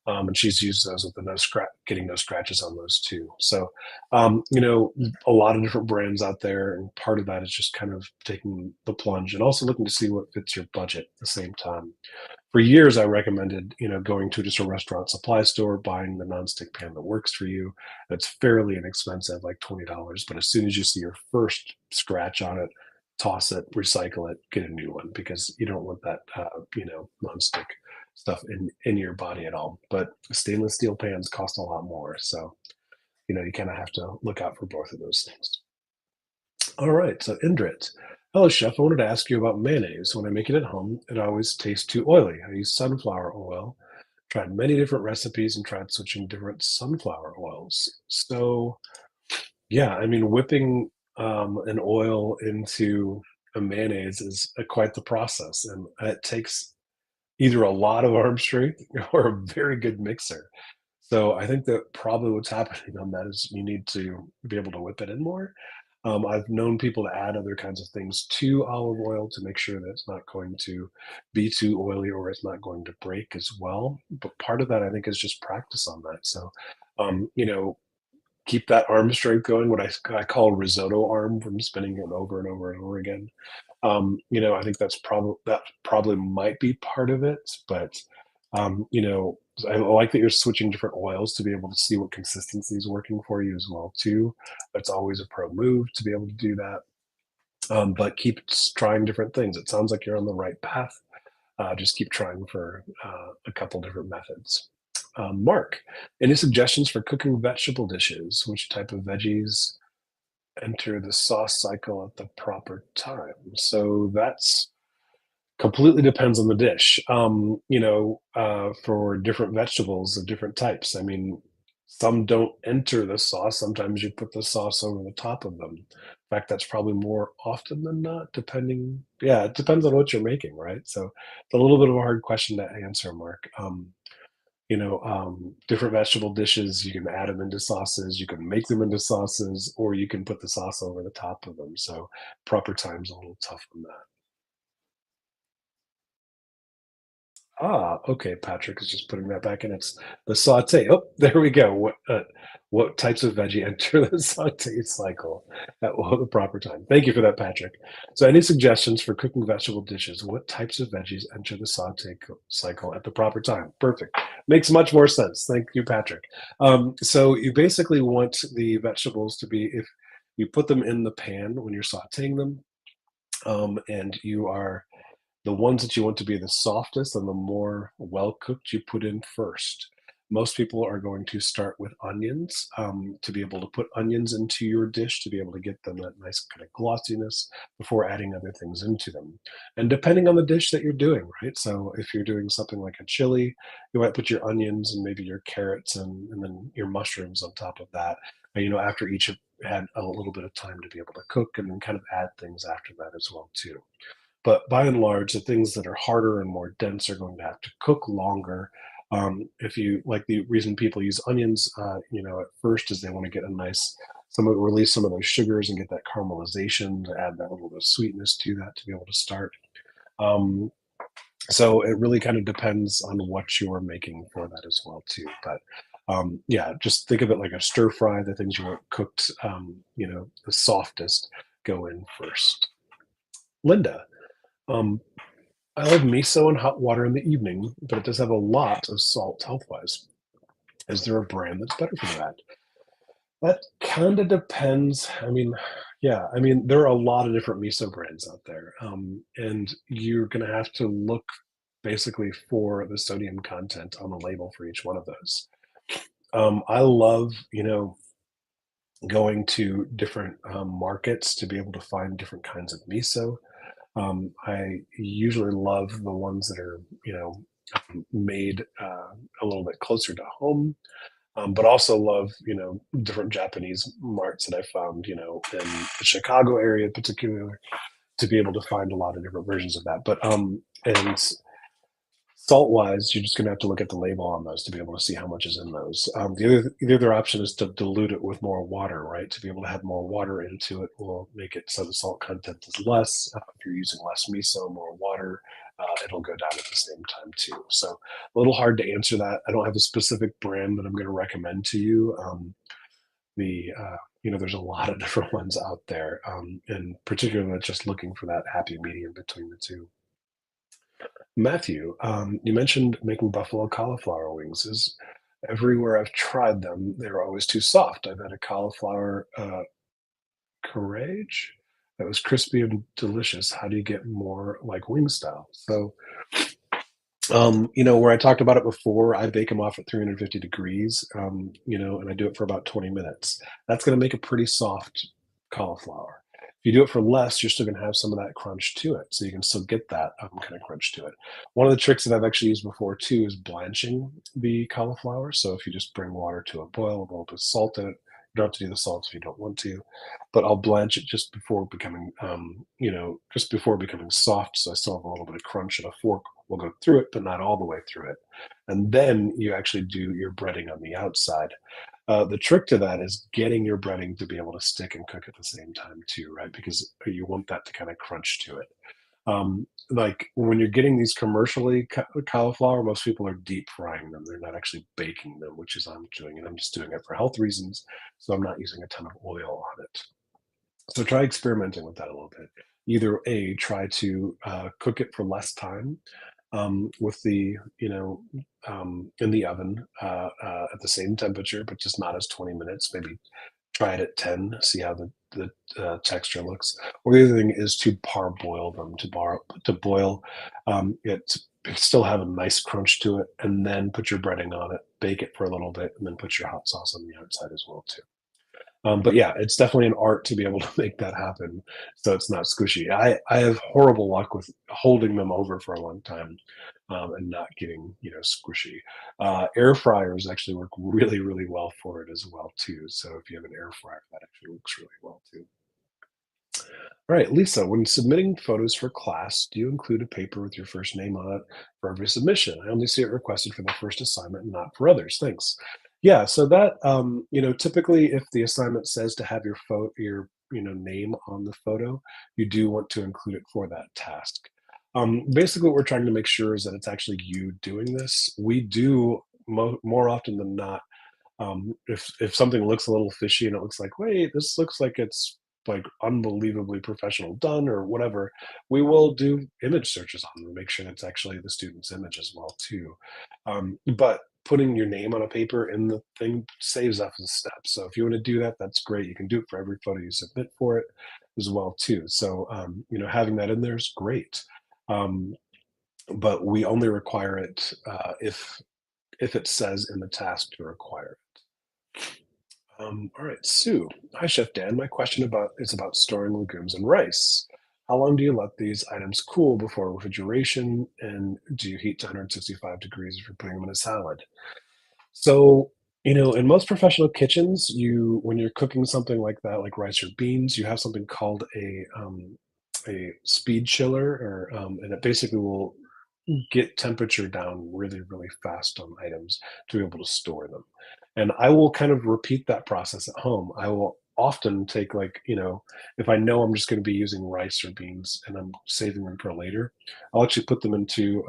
Speaker 1: And she's used those with the getting no scratches on those too. So, a lot of different brands out there, and part of that is just kind of taking the plunge and also looking to see what fits your budget at the same time. For years, I recommended, going to just a restaurant supply store, buying the nonstick pan that works for you. That's fairly inexpensive, like $20. But as soon as you see your first scratch on it, toss it, recycle it, get a new one because you don't want that, nonstick stuff in your body at all. But stainless steel pans cost a lot more, so you kind of have to look out for both of those things. All right, so Indrit. Hello, chef. I wanted to ask you about mayonnaise. When I make it at home, it always tastes too oily. I use sunflower oil. Tried many different recipes and tried switching different sunflower oils. So, yeah, I mean, whipping an oil into a mayonnaise is quite the process, and it takes either a lot of arm strength or a very good mixer. So I think that probably what's happening on that is you need to be able to whip it in more. I've known people to add other kinds of things to olive oil to make sure that it's not going to be too oily or it's not going to break as well. But part of that, I think, is just practice on that. So, um, you know, keep that arm strength going, what I call risotto arm from spinning it over and over and over again. I think that probably might be part of it, but I like that you're switching different oils to be able to see what consistency is working for you as well too. That's always a pro move to be able to do that. But keep trying different things. It sounds like you're on the right path. Just keep trying for a couple different methods. Mark, any suggestions for cooking vegetable dishes? Which type of veggies enter the sauce cycle at the proper time? So that's completely depends on the dish. For different vegetables of different types. I mean, some don't enter the sauce. Sometimes you put the sauce over the top of them. In fact, that's probably more often than not, depending. Yeah, it depends on what you're making, right? So it's a little bit of a hard question to answer, Mark. Different vegetable dishes, you can add them into sauces, you can make them into sauces, or you can put the sauce over the top of them. So proper time's a little tough on that. Ah, okay, Patrick is just putting that back in. It's the sauté. Oh, there we go. What types of veggie enter the sauté cycle at the proper time? Thank you for that, Patrick. So, any suggestions for cooking vegetable dishes? What types of veggies enter the cycle at the proper time? Perfect. Makes much more sense. Thank you, Patrick. So, you basically want the vegetables to be if you put them in the pan when you're sautéing them, and you are the ones that you want to be the softest and the more well cooked you put in first. Most people are going to start with onions to be able to put onions into your dish to be able to get them that nice kind of glossiness before adding other things into them. And depending on the dish that you're doing, right? So if you're doing something like a chili, you might put your onions and maybe your carrots and then your mushrooms on top of that. After each have had a little bit of time to be able to cook and then kind of add things after that as well too. But by and large, the things that are harder and more dense are going to have to cook longer. If you like the reason people use onions, at first is they want to get a nice, release some of those sugars and get that caramelization to add that little bit of sweetness to that to be able to start. Um, so it really kind of depends on what you're making for that as well too. But yeah, just think of it like a stir fry. The things you want cooked, the softest go in first. Linda, um, I love miso and hot water in the evening, but it does have a lot of salt health-wise. Is there a brand that's better for that? That kind of depends. I mean, yeah, I mean, there are a lot of different miso brands out there, and you're going to have to look basically for the sodium content on the label for each one of those. I love, going to different markets to be able to find different kinds of miso. I usually love the ones that are, made a little bit closer to home, but also love, different Japanese marts that I found, in the Chicago area, particularly, to be able to find a lot of different versions of that. And salt wise, you're just going to have to look at the label on those to be able to see how much is in those. The other option is to dilute it with more water, right? To be able to have more water into it will make it so the salt content is less. If you're using less miso, more water, it'll go down at the same time too. So a little hard to answer that. I don't have a specific brand that I'm going to recommend to you. There's a lot of different ones out there, and particularly just looking for that happy medium between the two. Matthew, you mentioned making buffalo cauliflower wings. Is everywhere I've tried them, they're always too soft. I've had a cauliflower courage that was crispy and delicious. How do you get more like wing style? So where I talked about it before, I bake them off at 350 degrees, and I do it for about 20 minutes. That's going to make a pretty soft cauliflower. If you do it for less, you're still going to have some of that crunch to it. So you can still get that kind of crunch to it. One of the tricks that I've actually used before too is blanching the cauliflower. So if you just bring water to a boil, a little bit of salt in it, you don't have to do the salt if you don't want to, but I'll blanch it just before becoming soft. So I still have a little bit of crunch, and a fork will go through it, but not all the way through it. And then you actually do your breading on the outside. The trick to that is getting your breading to be able to stick and cook at the same time too, right? Because you want that to kind of crunch to it. Like when you're getting these commercially cauliflower, most people are deep frying them. They're not actually baking them, which is I'm doing, and I'm just doing it for health reasons. So I'm not using a ton of oil on it. So try experimenting with that a little bit. Either A, try to cook it for less time with in the oven at the same temperature, but just not as 20 minutes. Maybe try it at 10, see how the texture looks. Or the other thing is to parboil them, to boil it, still have a nice crunch to it, and then put your breading on it, bake it for a little bit, and then put your hot sauce on the outside as well too. But yeah, it's definitely an art to be able to make that happen so it's not squishy. I have horrible luck with holding them over for a long time and not getting squishy. Air fryers actually work really really well for it as well too. So if you have an air fryer, that actually works really well too. All right, Lisa, when submitting photos for class, do you include a paper with your first name on it for every submission? I only see it requested for the first assignment and not for others. Thanks. Yeah, so that typically if the assignment says to have your name on the photo, you do want to include it for that task. Basically, what we're trying to make sure is that it's actually you doing this. We do more often than not, if something looks a little fishy and it looks like, wait, this looks like it's like unbelievably professional done or whatever, we will do image searches on them to make sure it's actually the student's image as well too. But putting your name on a paper in the thing saves us a step. So if you want to do that, that's great. You can do it for every photo you submit for it as well too. So having that in there is great. Um, but we only require it if it says in the task to require it. All right, Sue. Hi, Chef Dan. My question is about storing legumes and rice. How long do you let these items cool before refrigeration, and do you heat to 165 degrees if you're putting them in a salad? So, in most professional kitchens, when you're cooking something like that, like rice or beans, you have something called a speed chiller, and it basically will get temperature down really, really fast on items to be able to store them. And I will kind of repeat that process at home. I will often take if I know I'm just going to be using rice or beans and I'm saving them for later, I'll actually put them into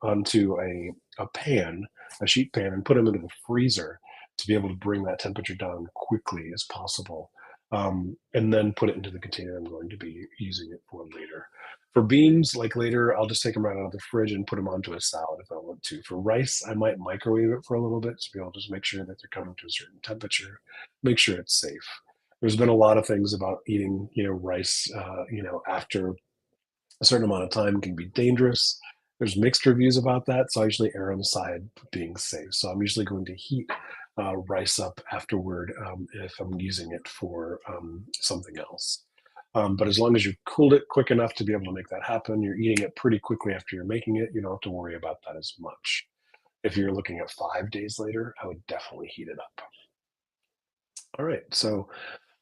Speaker 1: onto a pan, a sheet pan, and put them into the freezer to be able to bring that temperature down quickly as possible. And then put it into the container I'm going to be using it for later. For beans, like later, I'll just take them right out of the fridge and put them onto a salad if I want to. For rice, I might microwave it for a little bit to be able to just make sure that they're coming to a certain temperature, make sure it's safe. There's been a lot of things about eating, rice, after a certain amount of time can be dangerous. There's mixed reviews about that, so I usually err on the side of being safe. So I'm usually going to heat rice up afterward if I'm using it for something else. But as long as you've cooled it quick enough to be able to make that happen, you're eating it pretty quickly after you're making it. You don't have to worry about that as much. If you're looking at 5 days later, I would definitely heat it up. All right. So,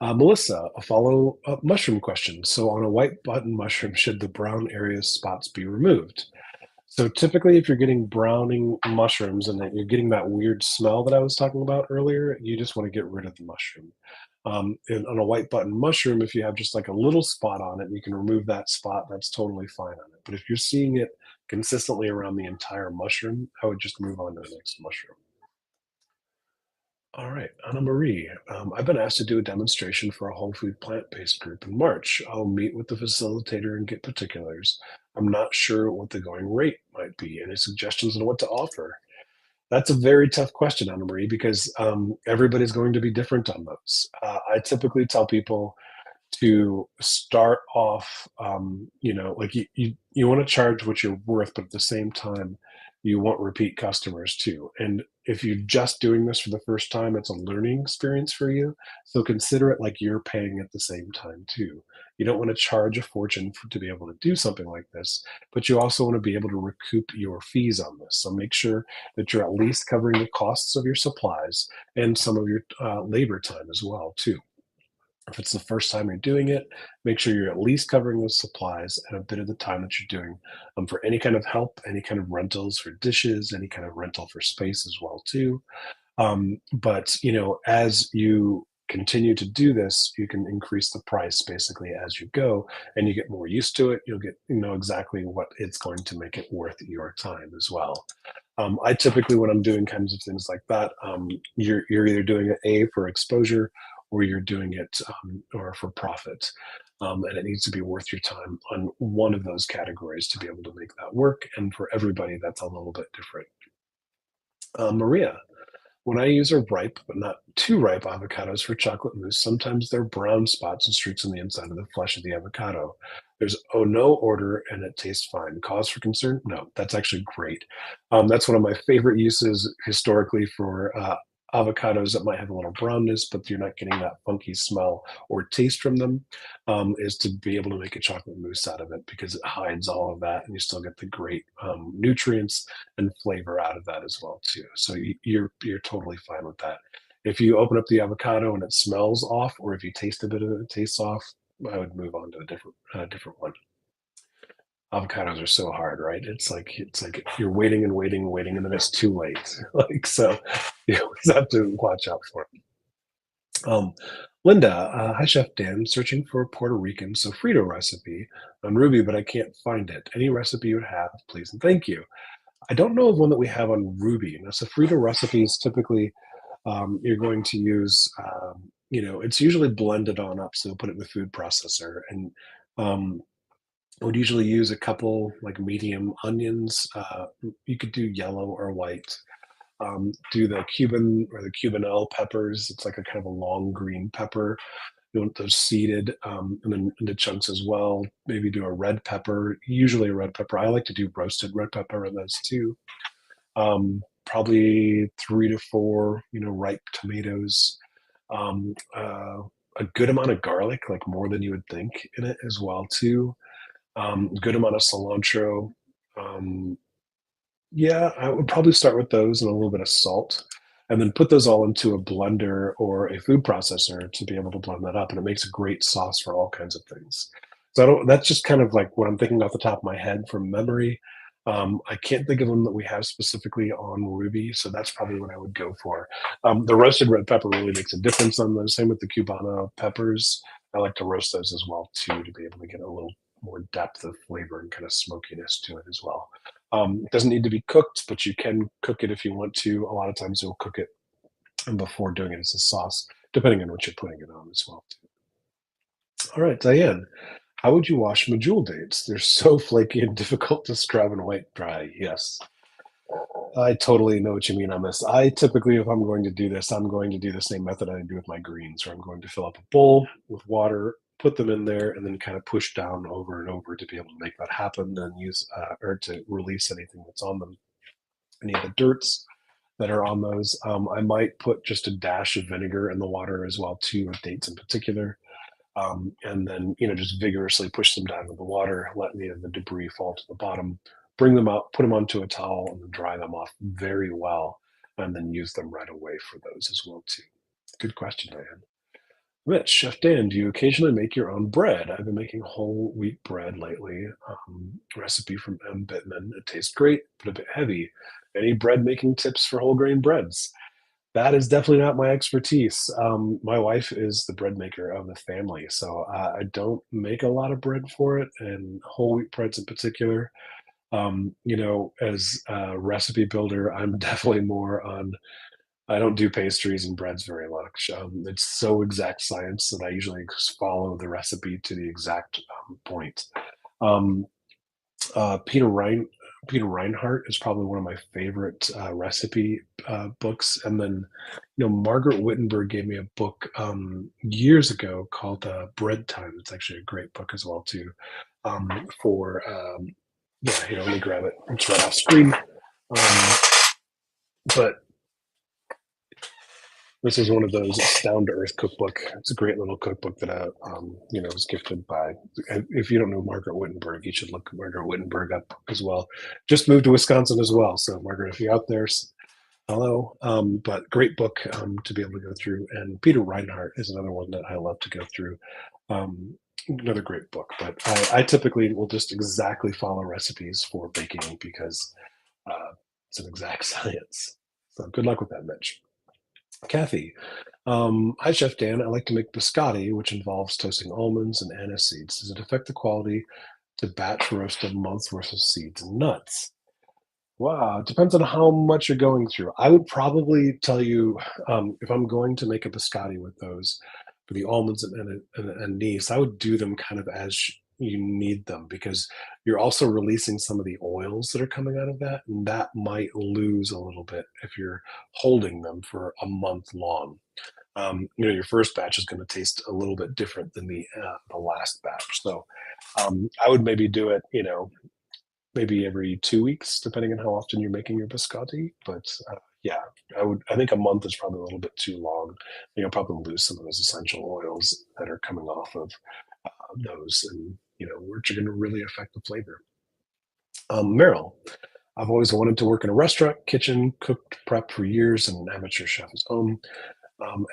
Speaker 1: Melissa, a follow up mushroom question. So, on a white button mushroom, should the brown area spots be removed? So typically, if you're getting browning mushrooms and that you're getting that weird smell that I was talking about earlier, you just want to get rid of the mushroom. And on a white button mushroom, if you have just like a little spot on it, you can remove that spot. That's totally fine on it. But if you're seeing it consistently around the entire mushroom, I would just move on to the next mushroom. All right, Anna Marie. I've been asked to do a demonstration for a whole food plant-based group in March. I'll meet with the facilitator and get particulars. I'm not sure what the going rate might be. Any suggestions on what to offer? That's a very tough question, Anna Marie, because everybody's going to be different on those. I typically tell people to start off, like you want to charge what you're worth, but at the same time, you want repeat customers too. And if you're just doing this for the first time, it's a learning experience for you. So consider it like you're paying at the same time too. You don't want to charge a fortune to be able to do something like this, but you also want to be able to recoup your fees on this. So make sure that you're at least covering the costs of your supplies and some of your labor time as well too. If it's the first time you're doing it, make sure you're at least covering those supplies and a bit of the time that you're doing for any kind of help, any kind of rentals for dishes, any kind of rental for space as well too. But as you continue to do this, you can increase the price basically as you go, and you get more used to it. You'll get exactly what it's going to make it worth your time as well. I typically, when I'm doing kinds of things like that, you're either doing it for exposure, or you're doing it or for profit. And it needs to be worth your time on one of those categories to be able to make that work. And for everybody, that's a little bit different. Maria, when I use a ripe but not too ripe avocados for chocolate mousse, sometimes there are brown spots and streaks on the inside of the flesh of the avocado. There's no order and it tastes fine. Cause for concern? No, that's actually great. That's one of my favorite uses historically for avocados that might have a little brownness, but you're not getting that funky smell or taste from them. Is to be able to make a chocolate mousse out of it because it hides all of that, and you still get the great nutrients and flavor out of that as well too. So you're totally fine with that. If you open up the avocado and it smells off, or if you taste a bit of it tastes off, I would move on to a different one. Avocados are so hard, right? It's like you're waiting and waiting and waiting, and then it's too late. Like so, you always have to watch out for it. Linda, hi Chef Dan, searching for a Puerto Rican sofrito recipe on Ruby, but I can't find it. Any recipe you have, please and thank you. I don't know of one that we have on Ruby. Now, sofrito recipes typically you're going to use, it's usually blended on up, so you'll put it in the food processor. And I would usually use a couple like medium onions. You could do yellow or white. Do the Cuban or the Cubanelle peppers. It's like a kind of a long green pepper. You want those seeded and then into chunks as well. Maybe do a red pepper, usually a red pepper. I like to do roasted red pepper in those too. Probably 3 to 4, ripe tomatoes. Um, uh, a good amount of garlic, like more than you would think in it as well too. Good amount of cilantro. Um, yeah, I would probably start with those and a little bit of salt, and then put those all into a blender or a food processor to be able to blend that up, and it makes a great sauce for all kinds of things. So that's just kind of like what I'm thinking off the top of my head from memory. I can't think of them that we have specifically on Ruby, so that's probably what I would go for. The roasted red pepper really makes a difference on those. Same with the Cubano peppers. I like to roast those as well too to be able to get a little more depth of flavor and kind of smokiness to it as well. It doesn't need to be cooked, but you can cook it if you want to. A lot of times you'll cook it before doing it as a sauce, depending on what you're putting it on as well. Too. All right, Diane, how would you wash medjool dates? They're so flaky and difficult to scrub and wipe dry. Yes, I totally know what you mean on this. I typically, if I'm going to do this, I'm going to do the same method I do with my greens, where I'm going to fill up a bowl with water, put them in there, and then kind of push down over and over to be able to make that happen, and use or to release anything that's on them. Any of the dirts that are on those. I might put just a dash of vinegar in the water as well too, with dates in particular. and then just vigorously push them down into the water, let the debris fall to the bottom, bring them out, put them onto a towel, and then dry them off very well, and then use them right away for those as well too. Good question, Diane. Rich, Chef Dan, do you occasionally make your own bread? I've been making whole wheat bread lately. Recipe from M. Bittman. It tastes great, but a bit heavy. Any bread making tips for whole grain breads? That is definitely not my expertise. My wife is the bread maker of the family, so I don't make a lot of bread for it, and whole wheat breads in particular. As a recipe builder, I'm definitely more on. I don't do pastries and breads very much. It's so exact science that I usually just follow the recipe to the exact point. Um, Peter Peter Reinhardt is probably one of my favorite recipe books. And then, Margaret Wittenberg gave me a book years ago called Bread Time. It's actually a great book as well too. For Yeah, let me grab it. It's right off screen. But this is one of those down to earth cookbook. It's a great little cookbook that was gifted by. If you don't know Margaret Wittenberg, you should look Margaret Wittenberg up as well. Just moved to Wisconsin as well, so Margaret, if you're out there, hello. But great book to be able to go through. And Peter Reinhardt is another one that I love to go through. Another great book. But I typically will just exactly follow recipes for baking because it's an exact science. So good luck with that, Mitch. Kathy, hi, Chef Dan. I like to make biscotti, which involves toasting almonds and anise seeds. Does it affect the quality to batch roast a month's worth of seeds and nuts? Wow, it depends on how much you're going through. I would probably tell you if I'm going to make a biscotti with those, for the almonds and anise, I would do them kind of as you need them because you're also releasing some of the oils that are coming out of that, and that might lose a little bit if you're holding them for a month long. Your first batch is going to taste a little bit different than the last batch. So I would maybe do it, maybe every 2 weeks, depending on how often you're making your biscotti. But yeah, I think a month is probably a little bit too long. You'll probably lose some of those essential oils that are coming off of those, and which are going to really affect the flavor. Meryl, I've always wanted to work in a restaurant, kitchen, cooked prep for years, and an amateur chef at home.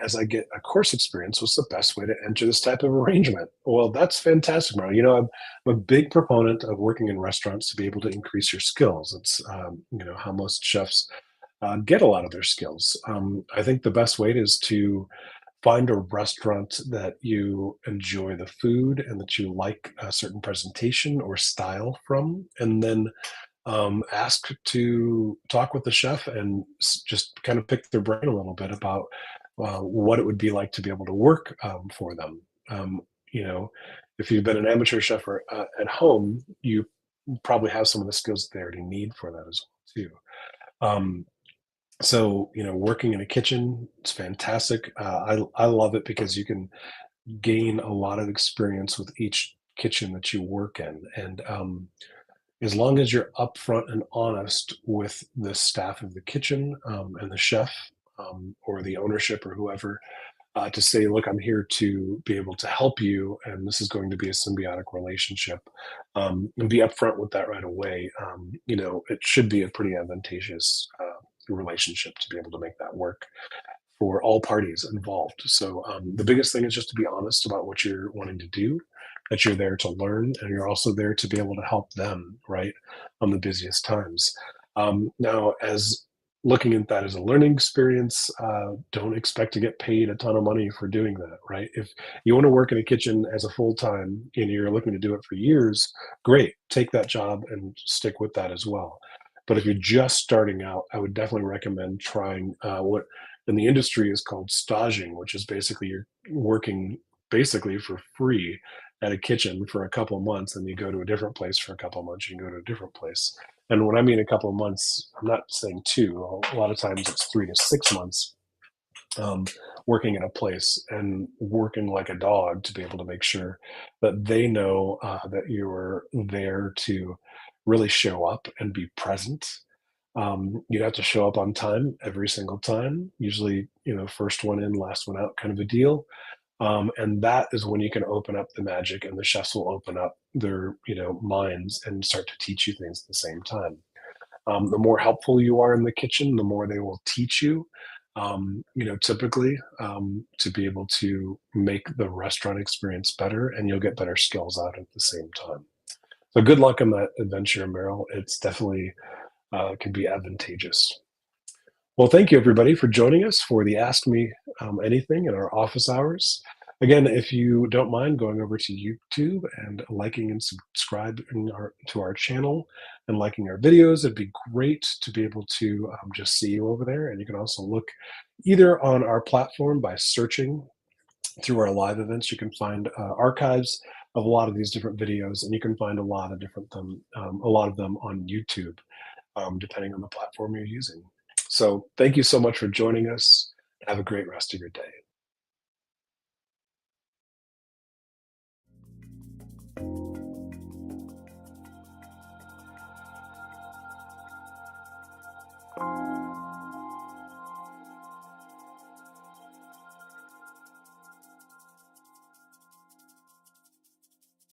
Speaker 1: As I get a course experience, what's the best way to enter this type of arrangement? Well, that's fantastic, Mario. I'm a big proponent of working in restaurants to be able to increase your skills. It's how most chefs get a lot of their skills. I think the best way is to find a restaurant that you enjoy the food and that you like a certain presentation or style from, and then ask to talk with the chef and just kind of pick their brain a little bit about what it would be like to be able to work for them. You know, if you've been an amateur chef at home, you probably have some of the skills that they already need for that as well too. Um, working in a kitchen, it's fantastic. I love it because you can gain a lot of experience with each kitchen that you work in, and as long as you're upfront and honest with the staff of the kitchen and the chef or the ownership or whoever, to say, look, I'm here to be able to help you, and this is going to be a symbiotic relationship, and be upfront with that right away. It should be a pretty advantageous relationship to be able to make that work for all parties involved. So the biggest thing is just to be honest about what you're wanting to do, that you're there to learn, and you're also there to be able to help them, right, on the busiest times. Now, as looking at that as a learning experience, don't expect to get paid a ton of money for doing that, right? If you want to work in a kitchen as a full time and you're looking to do it for years, great, take that job and stick with that as well. But if you're just starting out, I would definitely recommend trying what in the industry is called staging, which is basically you're working basically for free at a kitchen for a couple of months, and you go to a different place for a couple of months, you can go to a different place. And when I mean a couple of months, I'm not saying two. A lot of times it's 3 to 6 months um, working in a place and working like a dog to be able to make sure that they know that you're there to really show up and be present. You have to show up on time every single time. Usually, first one in, last one out kind of a deal. And that is when you can open up the magic, and the chefs will open up their minds and start to teach you things at the same time. The more helpful you are in the kitchen, the more they will teach you. Typically, to be able to make the restaurant experience better, and you'll get better skills out at the same time. So good luck on that adventure, Meryl. It's definitely can be advantageous. Well, thank you everybody for joining us for the Ask Me Anything in our office hours. Again, if you don't mind going over to YouTube and liking and subscribing to our channel and liking our videos, it'd be great to be able to just see you over there. And you can also look either on our platform by searching through our live events. You can find archives of a lot of these different videos, and you can find a lot of them on YouTube, depending on the platform you're using. So thank you so much for joining us. Have a great rest of your day.